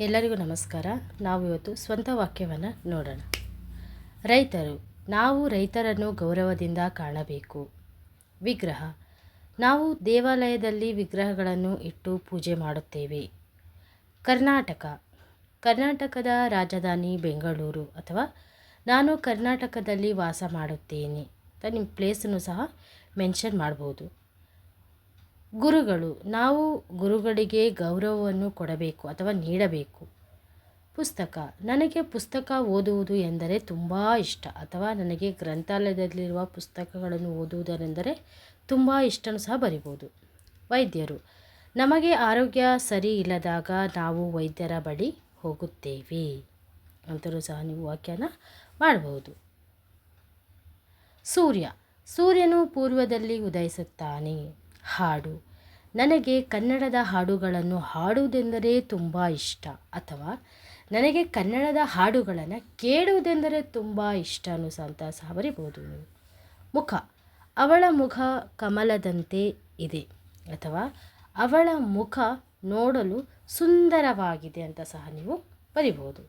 ಎಲ್ಲರಿಗೂ ನಮಸ್ಕಾರ. ನಾವು ಇವತ್ತು ಸ್ವಂತ ವಾಕ್ಯವನ್ನು ನೋಡೋಣ. ರೈತರು, ನಾವು ರೈತರನ್ನು ಗೌರವದಿಂದ ಕಾಣಬೇಕು. ವಿಗ್ರಹ, ನಾವು ದೇವಾಲಯದಲ್ಲಿ ವಿಗ್ರಹಗಳನ್ನು ಇಟ್ಟು ಪೂಜೆ ಮಾಡುತ್ತೇವೆ. ಕರ್ನಾಟಕ, ಕರ್ನಾಟಕದ ರಾಜಧಾನಿ ಬೆಂಗಳೂರು, ಅಥವಾ ನಾನು ಕರ್ನಾಟಕದಲ್ಲಿ ವಾಸ ಮಾಡುತ್ತೇನೆ ಅಂತ ನಿಮ್ಮ ಪ್ಲೇಸನ್ನು ಸಹ ಮೆನ್ಷನ್ ಮಾಡ್ಬೋದು. ಗುರುಗಳು, ನಾವು ಗುರುಗಳಿಗೆ ಗೌರವವನ್ನು ಕೊಡಬೇಕು ಅಥವಾ ನೀಡಬೇಕು. ಪುಸ್ತಕ, ನನಗೆ ಪುಸ್ತಕ ಓದುವುದು ಎಂದರೆ ತುಂಬ ಇಷ್ಟ, ಅಥವಾ ನನಗೆ ಗ್ರಂಥಾಲಯದಲ್ಲಿರುವ ಪುಸ್ತಕಗಳನ್ನು ಓದುವುದರೆಂದರೆ ತುಂಬ ಇಷ್ಟನೂ ಸಹ ಬರಿಬೋದು. ವೈದ್ಯರು, ನಮಗೆ ಆರೋಗ್ಯ ಸರಿ ಇಲ್ಲದಾಗ ನಾವು ವೈದ್ಯರ ಬಳಿ ಹೋಗುತ್ತೇವೆ ಅಂತಲೂ ಸಹ ನೀವು ವಾಕ್ಯನ ಮಾಡಬಹುದು. ಸೂರ್ಯ, ಸೂರ್ಯನು ಪೂರ್ವದಲ್ಲಿ ಉದಯಿಸುತ್ತಾನೆ. ಹಾಡು, ನನಗೆ ಕನ್ನಡದ ಹಾಡುಗಳನ್ನು ಹಾಡುವುದೆಂದರೆ ತುಂಬ ಇಷ್ಟ, ಅಥವಾ ನನಗೆ ಕನ್ನಡದ ಹಾಡುಗಳನ್ನು ಕೇಳುವುದೆಂದರೆ ತುಂಬ ಇಷ್ಟನೂ ಸಹ ಬರಿಬೋದು. ಮುಖ, ಅವಳ ಮುಖ ಕಮಲದಂತೆ ಇದೆ, ಅಥವಾ ಅವಳ ಮುಖ ನೋಡಲು ಸುಂದರವಾಗಿದೆ ಅಂತ ಸಹ ನೀವು ಬರಿಬೋದು.